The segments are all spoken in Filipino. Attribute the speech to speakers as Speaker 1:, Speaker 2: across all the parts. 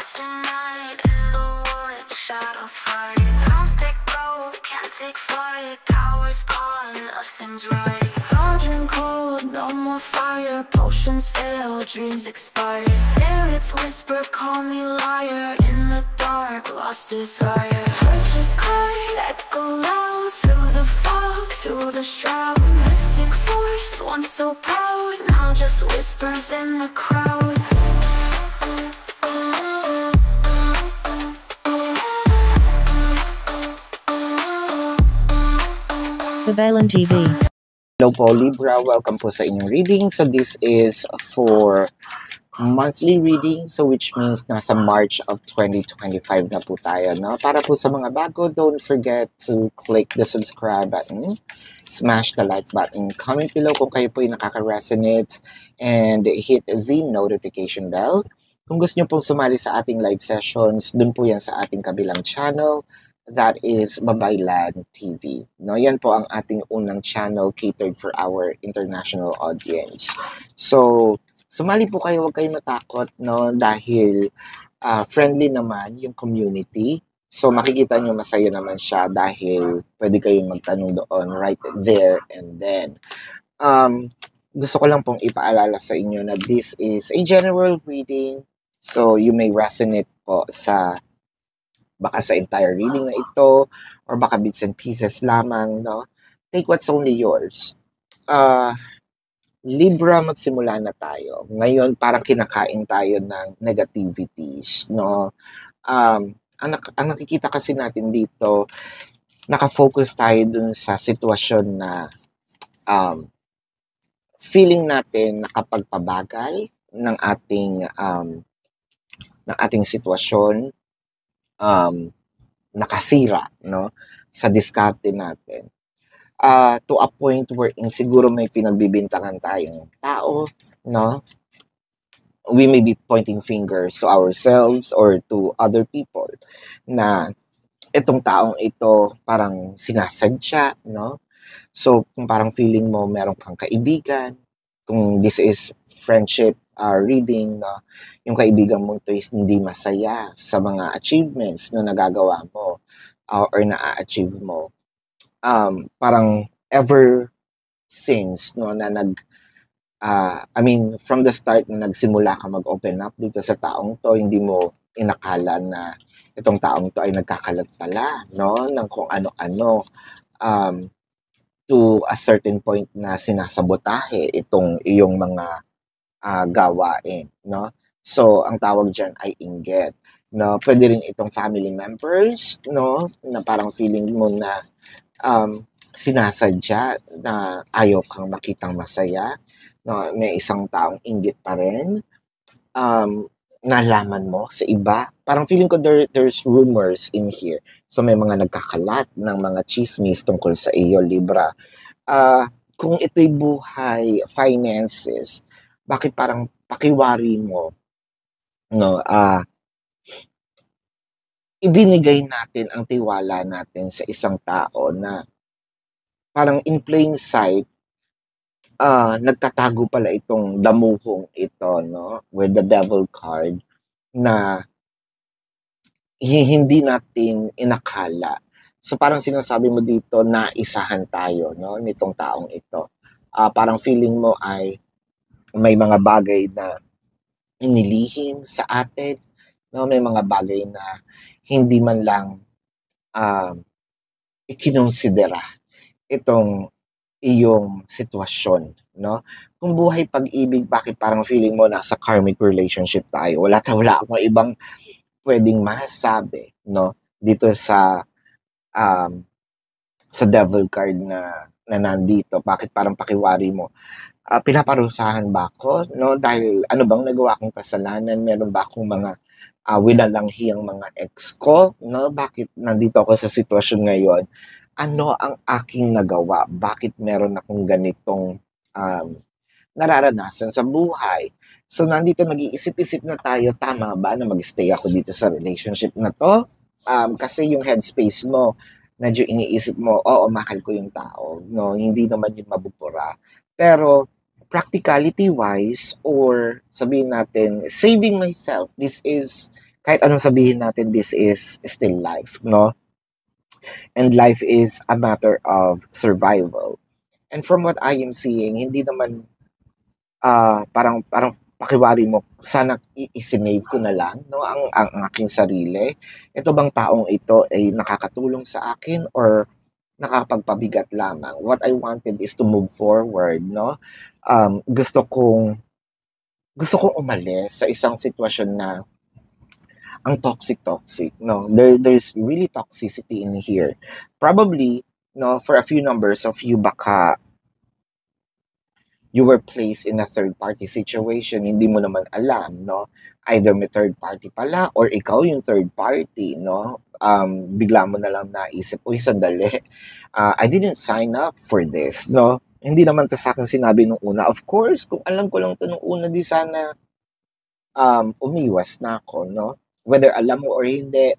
Speaker 1: lost in night, in the wood, shadows fight. Don't take gold, can't take flight. Power's gone, nothing's right. Cauldron cold, no more fire. Potions fail, dreams expire. Spirits whisper, call me liar. In the dark, lost desire. Purchase cry, echo loud. Through the fog, through the shroud. Mystic force, once so proud, now just whispers in the crowd.
Speaker 2: Babalan TV.
Speaker 3: Hello po Libra, welcome po sa inyong reading. So this is for monthly reading, so which means nasa March of 2025 na po tayo, no? Para po sa mga bago, don't forget to click the subscribe button, smash the like button, comment below kung kayo po yung nakaka-resonate, and hit the notification bell. Kung gusto nyo pong sumali sa ating live sessions, dun po yan sa ating kabilang channel. That is Babaylan TV. No, yan po ang ating unang channel catered for our international audience. So, sumali po kayo, huwag kayong matakot, no, dahil friendly naman yung community. So, makikita nyo masaya naman siya dahil pwede kayong magtanong doon right there and then. Gusto ko lang pong ipaalala sa inyo na this is a general reading. So, you may resonate po baka sa entire reading na ito, or baka bits and pieces lamang, no? Take what's only yours. Libra, magsimula na tayo. Ngayon, parang kinakain tayo ng negativities, no? Ang nakikita kasi natin dito, nakafocus tayo dun sa sitwasyon na feeling natin nakapagpabagal ng ating sitwasyon, nakasira, no, sa diskarte natin, to a point wherein siguro may pinagbibintangan tayong tao, no, we may be pointing fingers to ourselves or to other people na itong taong ito parang sinasadya, no. So kung parang feeling mo meron kang kaibigan, kung this is friendship reading, no, yung kaibigan mo to is hindi masaya sa mga achievements na nagagawa mo or na-achieve mo. Parang ever since, no, na from the start na nagsimula ka mag-open up dito sa taong to, hindi mo inakala na itong taong to ay nagkakalat pala, no, ng kung ano-ano, to a certain point na sinasabotahe itong iyong mga gawain, no? So, ang tawag dyan ay inggit, no? Pwede rin itong family members, no? Na parang feeling mo na sinasadya na ayaw kang makitang masaya, no? May isang taong inggit pa rin, nalaman mo sa iba. Parang feeling ko there's rumors in here. So, may mga nagkakalat ng mga chismis tungkol sa iyo, Libra. Kung ito'y buhay, finances, bakit parang pakiwari mo, no, ibinigay natin ang tiwala natin sa isang tao na parang in plain sight, nagtatago pala itong damuhong ito, no, with the devil card, na hindi natin inakala. So parang sinasabi mo dito na isahan tayo, no, nitong taong ito. Parang feeling mo ay may mga bagay na inilihim sa atin, no? May mga bagay na hindi man lang ikinonsidera itong iyong sitwasyon, no? Kung buhay pag-ibig, bakit parang feeling mo nasa karmic relationship tayo? Wala akong ibang pwedeng masabi, no? Dito sa devil card na nandito, bakit parang pakiwari mo? Pinaparusahan ba ako, no? Dahil ano bang nagawa kong kasalanan? Meron ba akong mga winalanghiyang mga ex ko, no? Bakit nandito ako sa sitwasyon ngayon? Ano ang aking nagawa? Bakit meron akong ganitong nararanasan sa buhay? So nandito nag-iisip-isip na tayo, tama ba na mag-stay ako dito sa relationship na to? Kasi yung headspace mo, medyo iniisip mo, oo, mahal ko yung tao, no? Hindi naman yun mabupura. Pero practicality-wise, or sabihin natin, saving myself, this is kahit anong sabihin natin, this is still life, no? And life is a matter of survival. And from what I am seeing, hindi naman parang pakiwari mo, sana isinave ko na lang, no, ang aking sarili. Ito bang taong ito ay nakakatulong sa akin or nakakapagpabigat lamang? What I wanted is to move forward, no? Gusto kong umalis sa isang sitwasyon na ang toxic, no? There's really toxicity in here. Probably, no, for a few numbers of you, baka you were placed in a third-party situation, hindi mo naman alam, no? Either may third party pala or ikaw yung third party, no? Bigla mo na lang naisip, uy, sandali, I didn't sign up for this, no? Hindi naman to sa akin sinabi nung una. Of course, kung alam ko lang to nung una, di sana umiwas na ako, no? Whether alam mo or hindi,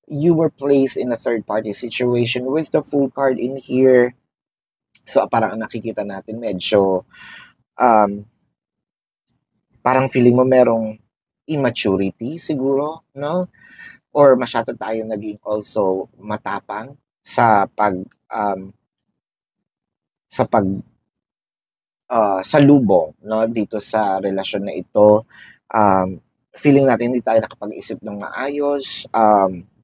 Speaker 3: you were placed in a third-party situation with the full card in here. So, parang ang nakikita natin medyo parang feeling mo merong immaturity siguro, no? Or masyado tayo naging also matapang sa salubong, no, dito sa relasyon na ito. Feeling natin hindi tayo nakapag-isip ng maayos,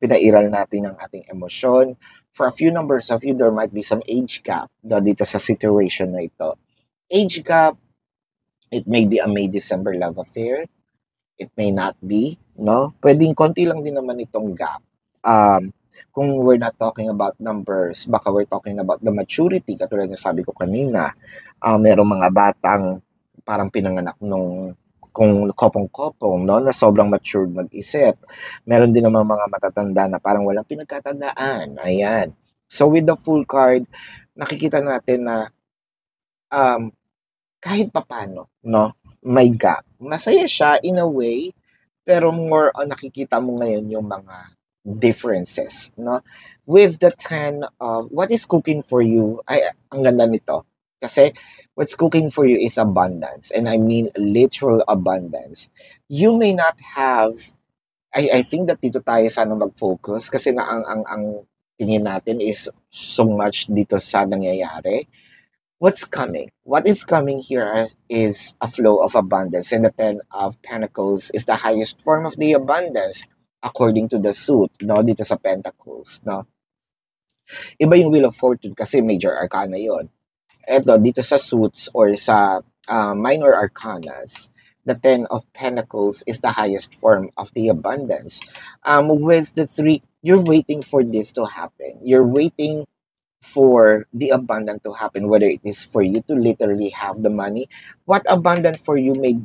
Speaker 3: pinairal natin ang ating emosyon. For a few numbers of you, there might be some age gap, no, dito sa situation na ito. Age gap, it may be a May-December love affair. It may not be, no? Pwedeng konti lang din naman itong gap. Kung we're not talking about numbers, baka we're talking about the maturity, katulad ng sabi ko kanina. Merong mga batang parang pinanganak nung kung kopong-kopong, no, na sobrang matured mag-isip. Meron din naman mga matatanda na parang walang pinagkatandaan. Ayan. So with the full card, nakikita natin na kahit papano, no, may gap. Masaya siya in a way, pero more on nakikita mo ngayon yung mga differences, no? With the 10 of what is cooking for you, ay, ang ganda nito. Kasi what's cooking for you is abundance, and I mean literal abundance. You may not have, I think that dito tayo sana mag-focus kasi na ang tingin natin is so much dito sa nangyayari. What's coming? What is coming here is a flow of abundance, and the 10 of Pentacles is the highest form of the abundance according to the suit, no, dito sa Pentacles, no. Iba yung Wheel of Fortune kasi major arcana yon. Eto, dito sa suits or sa minor arcanas, the 10 of Pentacles is the highest form of the abundance. With the 3, you're waiting for this to happen. You're waiting for the abundant to happen, whether it is for you to literally have the money. What abundant for you may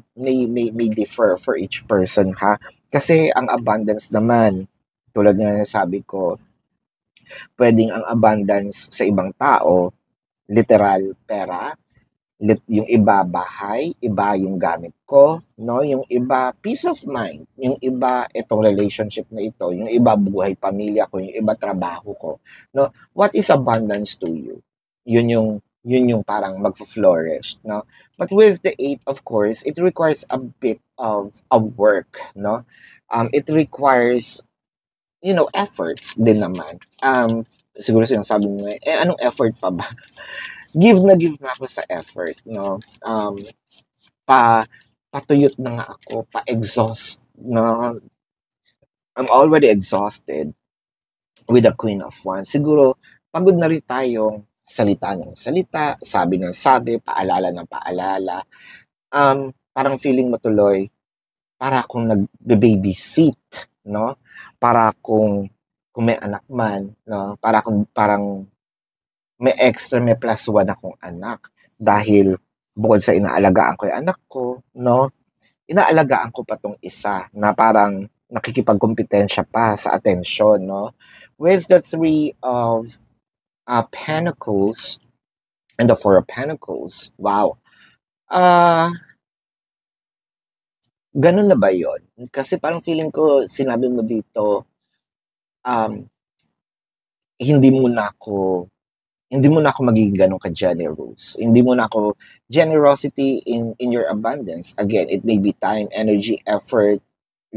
Speaker 3: differ for each person, ha? Kasi ang abundance naman, tulad nga sabi ko, pwedeng ang abundance sa ibang tao, literal pera, yung iba bahay, iba yung gamit ko, no? Yung iba peace of mind, yung iba itong relationship na ito, yung iba buhay pamilya ko, yung iba trabaho ko, no? What is abundance to you? Yun yung parang magfo-flourish, no? But with the 8, of course, it requires a bit of a work, no? It requires, efforts din naman. Siguro sinasabi mo, anong effort pa ba? Give na ako sa effort, no? Patuyot na nga ako, pa-exhaust, no? I'm already exhausted with the Queen of Wands. Siguro, pagod na rin tayong salita ng salita, sabi ng sabi, paalala ng paalala. Parang feeling mo tuloy, para akong nag-babysit, no? Para kung may anak man, no? Parang may extra, may plus 1 akong anak. Dahil bukod sa inaalagaan ko yung anak ko, no? Inaalagaan ko pa tong isa na parang nakikipagkompetensya pa sa atensyon, no? With the 3 of Pentacles and the 4 of Pentacles, wow. Ganun na ba yon? Kasi parang feeling ko, sinabi mo dito, hindi mo na ako magiging ganun ka-generous. Hindi mo na ako generosity in your abundance. Again, it may be time, energy, effort,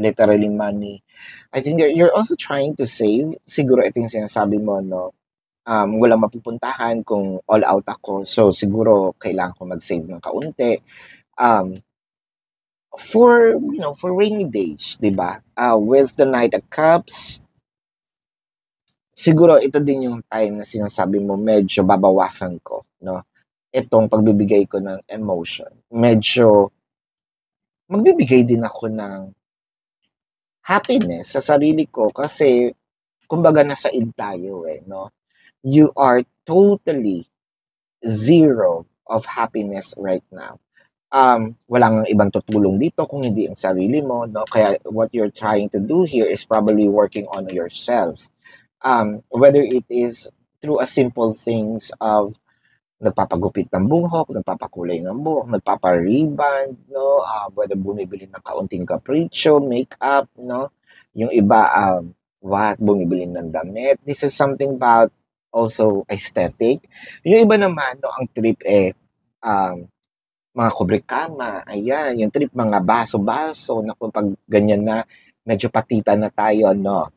Speaker 3: literally money. I think you're also trying to save. Siguro ito yung sinasabi mo, no? Walang mapupuntahan kung all out ako. So, siguro kailangan ko mag-save ng kaunti. Um, for rainy days, di ba? With the Knight of Cups, siguro ito din yung time na sinasabi mo, medyo babawasan ko, no? Itong pagbibigay ko ng emotion. Medyo magbibigay din ako ng happiness sa sarili ko kasi kumbaga nasa id tayo no? You are totally zero of happiness right now. Walang ibang tutulong dito kung hindi ang sarili mo, no? Kaya what you're trying to do here is probably working on yourself. Whether it is through a simple things of nagpapagupit ng buhok, nagpapakulay ng buhok, nagpapa-reband, no? Whether bumibili ng kaunting capriccio, makeup, no? Yung iba, bumibili ng damit. This is something about also aesthetic. Yung iba naman, no, ang trip mga kubrikama, ayan, yung trip mga baso-baso, na pag ganyan na, medyo patita na tayo, no?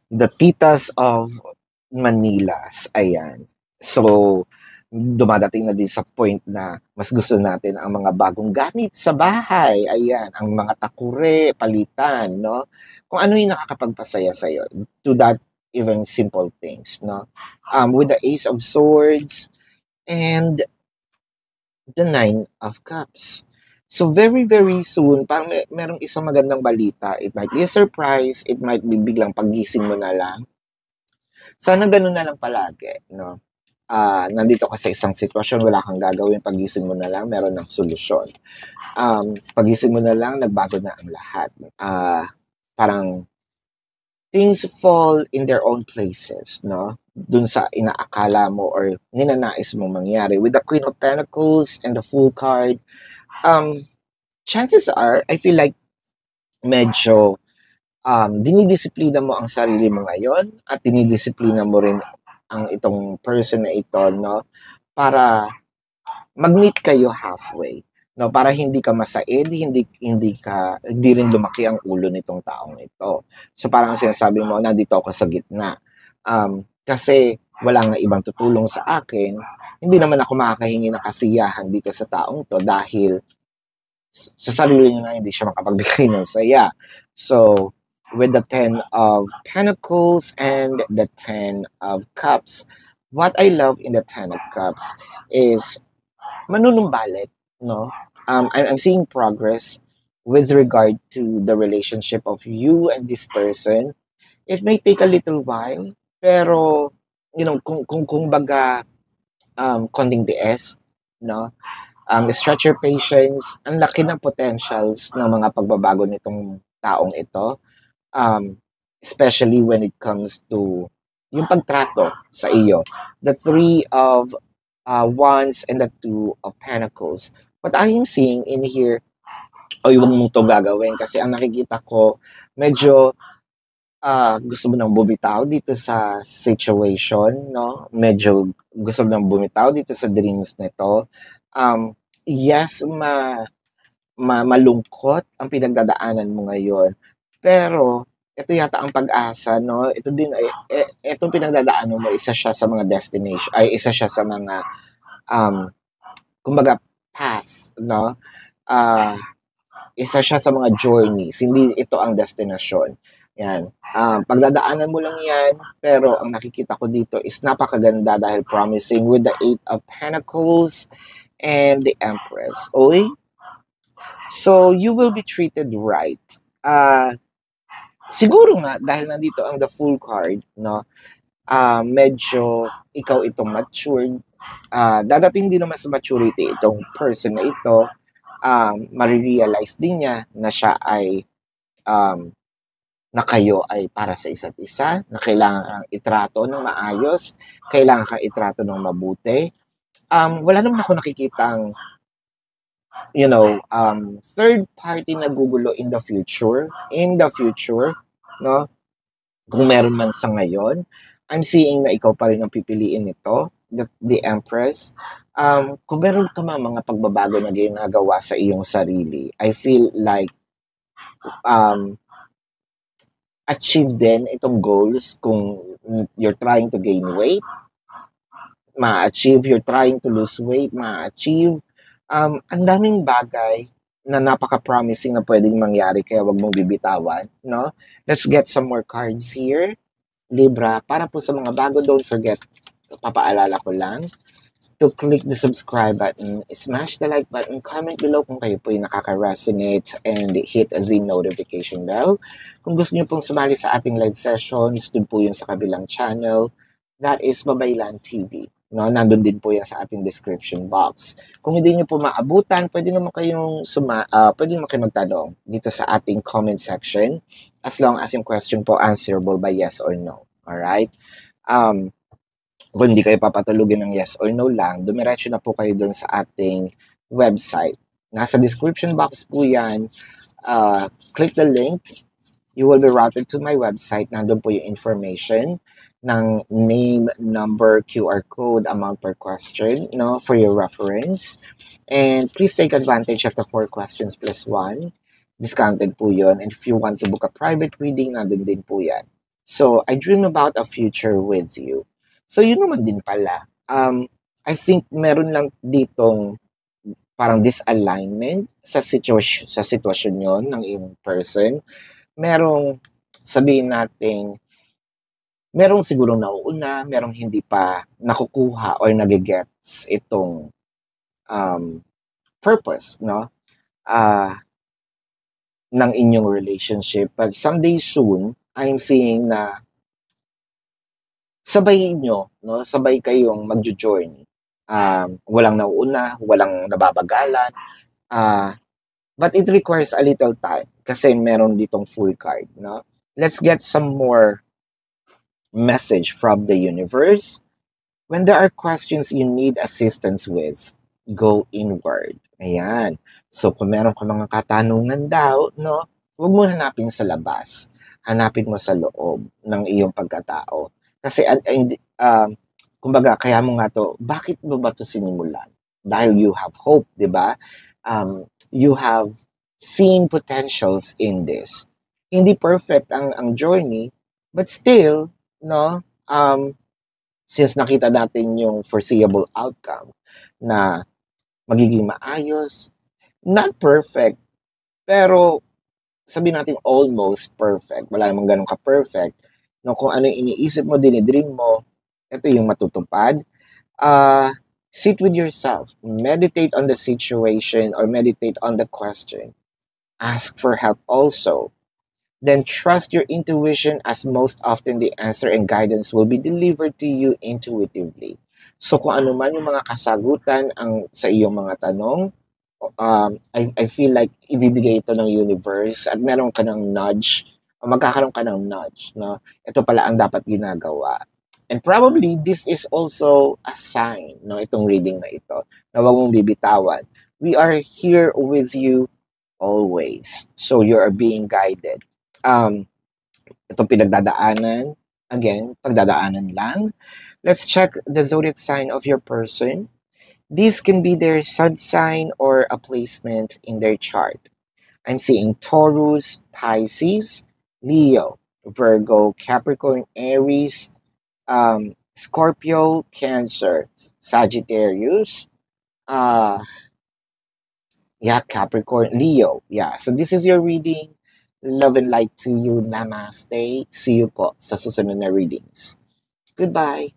Speaker 3: The titas of Manilas, ayan. So, dumadating na din sa point na mas gusto natin ang mga bagong gamit sa bahay. Ayan, ang mga takure, palitan, no? Kung ano yung nakakapagpasaya sa'yo. To that, even simple things, no? With the Ace of Swords and the Nine of Cups. So, very, very soon, parang merong isang magandang balita. It might be a surprise. It might be biglang pagising mo na lang. Sana ganun na lang palagi, no? Nandito ka sa isang sitwasyon, wala kang gagawin, pagising mo na lang, meron ng solusyon. Pagising mo na lang, nagbago na ang lahat. Parang things fall in their own places, no? Dun sa inaakala mo or ninanais mong mangyari. With the Queen of Pentacles and the Fool card, chances are, I feel like medyo dinidisiplina mo ang sarili mo ngayon at dinidisiplina mo rin ang itong person na ito, no? Para mag-meet kayo halfway, no? Para hindi ka masaid, hindi rin lumaki ang ulo nitong taong ito. So parang sinasabi mo, nandito ako sa gitna. Kasi wala nga ibang tutulong sa akin, hindi naman ako makakahingi ng kasiyahan dito sa taong to dahil sa sarili niya hindi siya makapagbigay ng saya. So, with the 10 of Pentacles and the 10 of Cups. What I love in the 10 of Cups is manunumbalit, no? I'm seeing progress with regard to the relationship of you and this person. It may take a little while, pero, kung baga, konting tiis, no? Stretch your patience. Ang laki ng potentials ng mga pagbabago nitong taong ito. Especially when it comes to yung pagtrato sa iyo. The 3 of Wands and the 2 of Pentacles. What I am seeing in here, huwag mo ito gagawin kasi ang nakikita ko, medyo gusto mo nang bumitaw dito sa situation, no? Medyo gusto mo nang bumitaw dito sa dreams nito. Yes, malungkot ang pinagdadaanan mo ngayon. Pero, ito yata ang pag-asa, no? Ito din, itong pinagdadaanan mo, isa siya sa mga destination, isa siya sa mga, kumbaga, path, no? Isa siya sa mga journeys, hindi ito ang destinasyon. Yan. Pagdadaanan mo lang yan, pero ang nakikita ko dito is napakaganda dahil promising with the 8 of Pentacles and the Empress. Okay? So, you will be treated right. Siguro nga, dahil nandito ang the Fool card, no? Medyo ikaw itong matured. Dadating din naman sa maturity itong person na ito. Marirealize din niya na siya ay na kayo ay para sa isa't isa, na kailangan kang itrato ng maayos, kailangan kang itrato ng mabuti. Wala naman ako nakikitang third party na gugulo in the future, no? Kung meron man sa ngayon, I'm seeing na ikaw pa rin ang pipiliin nito, the Empress. Kung meron ka mga pagbabago na ginagawa sa iyong sarili, I feel like um, achieve din itong goals kung you're trying to gain weight, ma-achieve, you're trying to lose weight, ma-achieve. Ang daming bagay na napaka-promising na pwedeng mangyari kaya wag mong bibitawan, no? Let's get some more cards here. Libra, para po sa mga bago, don't forget, papaalala ko lang, to click the subscribe button, smash the like button, comment below kung kayo po yung nakaka-resonate, and hit the notification bell. Kung gusto niyo pong sumali sa ating live sessions, dun po yun sa kabilang channel, that is Babaylan TV. No, nandun din po yan sa ating description box. Kung hindi niyo po maabutan, pwede naman kayong pwede naman kayo magtanong dito sa ating comment section, as long as yung question po answerable by yes or no. Alright? Kung hindi kayo papatulugin ng yes or no lang, dumiretso na po kayo dun sa ating website. Nasa description box po yan. Click the link. You will be routed to my website. Nandun po yung information ng name, number, QR code, amount per question, no, for your reference. And please take advantage of the 4 questions plus 1. Discounted po yun. And if you want to book a private reading, nandun din po yan. So, I dream about a future with you. So, yun naman din pala. I think meron lang ditong parang disalignment sa sitwasyon yon ng iyong person. Merong, sabihin natin, merong siguro nauuna, merong hindi pa nakukuha or nagigets itong purpose, no? Ng inyong relationship. But someday soon, I'm seeing na sabay nyo, no? Sabay kayong magjo-journey. Walang nauuna, walang nababagalan. But it requires a little time kasi meron ditong full card, no? Let's get some more message from the universe. When there are questions you need assistance with, go inward. Ayan. So, kung meron ka mga katanungan daw, no? Huwag mo hanapin sa labas. Hanapin mo sa loob ng iyong pagkatao. Kasi, kumbaga, kaya mo nga to, bakit mo ba to sinimulan? Dahil you have hope, di ba? You have seen potentials in this. Hindi perfect ang journey, but still, no, since nakita natin yung foreseeable outcome na magiging maayos, not perfect, pero sabihin natin almost perfect. Wala namang ganun ka-perfect. No, kung ano yung iniisip mo, dinidream mo, ito yung matutupad. Sit with yourself. Meditate on the situation or meditate on the question. Ask for help also. Then trust your intuition as most often the answer and guidance will be delivered to you intuitively. So kung ano man yung mga kasagutan sa iyong mga tanong, I feel like ibibigay ito ng universe at meron ka ng nudge, magkakaroon ka ng nudge, no? Ito pala ang dapat ginagawa. And probably this is also a sign, no, itong reading na ito, na huwag mong bibitawan. We are here with you always. So you are being guided. Itong pinagdadaanan, again, pagdadaanan lang. Let's check the zodiac sign of your person. This can be their sun sign or a placement in their chart. I'm seeing Taurus, Pisces, Leo, Virgo, Capricorn, Aries, Scorpio, Cancer, Sagittarius, Capricorn, Leo. Yeah, so this is your reading. Love and light to you. Namaste. See you po sa susunod na readings. Goodbye.